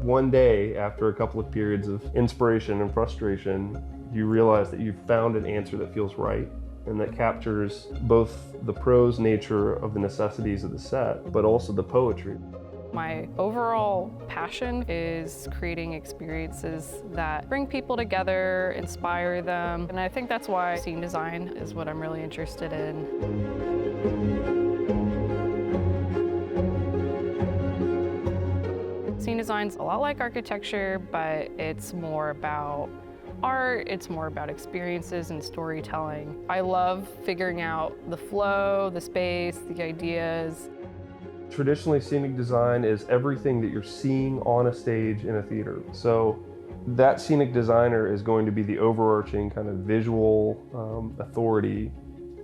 one day, after a couple of periods of inspiration and frustration, you realize that you've found an answer that feels right and that captures both the prose nature of the necessities of the set, but also the poetry. My overall passion is creating experiences that bring people together, inspire them, and I think that's why scene design is what I'm really interested in. Scene design's a lot like architecture, but it's more about art, it's more about experiences and storytelling. I love figuring out the flow, the space, the ideas. Traditionally, scenic design is everything that you're seeing on a stage in a theater. So that scenic designer is going to be the overarching kind of visual authority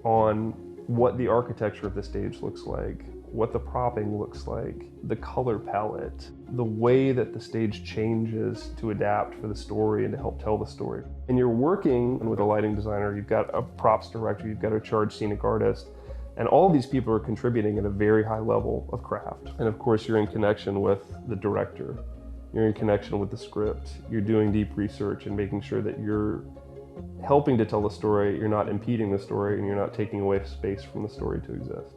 on what the architecture of the stage looks like, what the propping looks like, the color palette, the way that the stage changes to adapt for the story and to help tell the story. And you're working with a lighting designer, you've got a props director, you've got a charged scenic artist, and all of these people are contributing at a very high level of craft. And of course, you're in connection with the director. You're in connection with the script. You're doing deep research and making sure that you're helping to tell the story, you're not impeding the story, and you're not taking away space from the story to exist.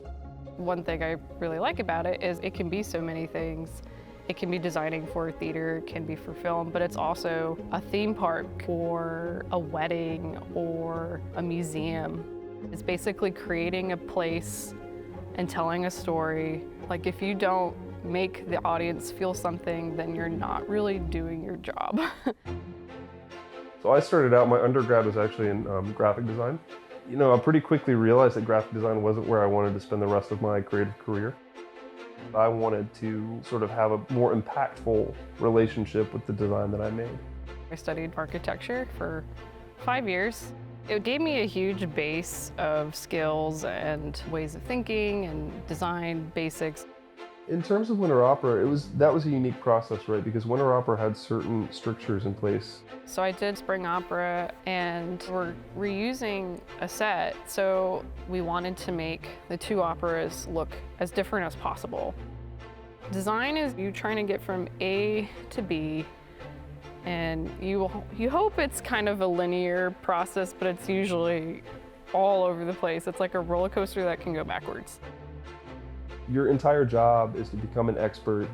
One thing I really like about it is it can be so many things. It can be designing for theater, it can be for film, but it's also a theme park or a wedding or a museum. It's basically creating a place and telling a story. Like, if you don't make the audience feel something, then you're not really doing your job. So I started out, my undergrad was actually in graphic design. You know, I pretty quickly realized that graphic design wasn't where I wanted to spend the rest of my creative career. I wanted to sort of have a more impactful relationship with the design that I made. I studied architecture for 5 years. It gave me a huge base of skills and ways of thinking and design basics. In terms of Winter Opera, that was a unique process, right? Because Winter Opera had certain strictures in place. So I did spring opera, and we're reusing a set, so we wanted to make the two operas look as different as possible. Design is you trying to get from A to B, and you hope it's kind of a linear process, but it's usually all over the place. It's like a roller coaster that can go backwards. Your entire job is to become an expert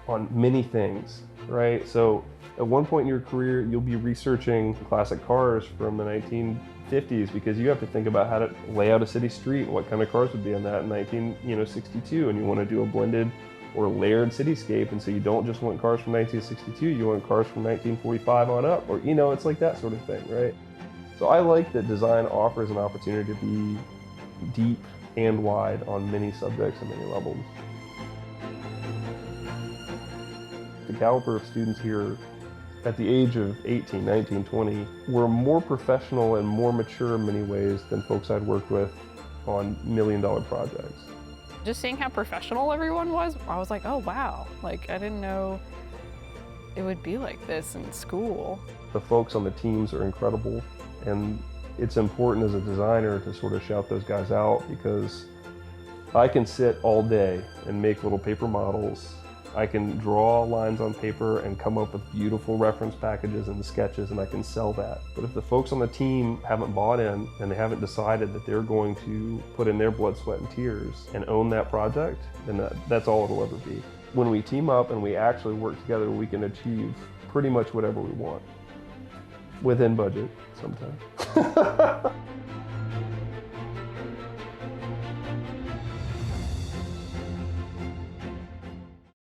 on many things, right? So at one point in your career, you'll be researching classic cars from the 1950s because you have to think about how to lay out a city street, what kind of cars would be on that in 1962, and you want to do a blended or layered cityscape, and so you don't just want cars from 1962, you want cars from 1945 on up, or it's like that sort of thing, right? So I like that design offers an opportunity to be deep and wide on many subjects and many levels. The caliber of students here at the age of 18, 19, 20 were more professional and more mature in many ways than folks I'd worked with on million-dollar projects. Just seeing how professional everyone was, I was like, oh wow, like I didn't know it would be like this in school. The folks on the teams are incredible, and it's important as a designer to sort of shout those guys out, because I can sit all day and make little paper models. I can draw lines on paper and come up with beautiful reference packages and sketches, and I can sell that. But if the folks on the team haven't bought in and they haven't decided that they're going to put in their blood, sweat, and tears and own that project, then that's all it'll ever be. When we team up and we actually work together, we can achieve pretty much whatever we want. Within budget, sometimes.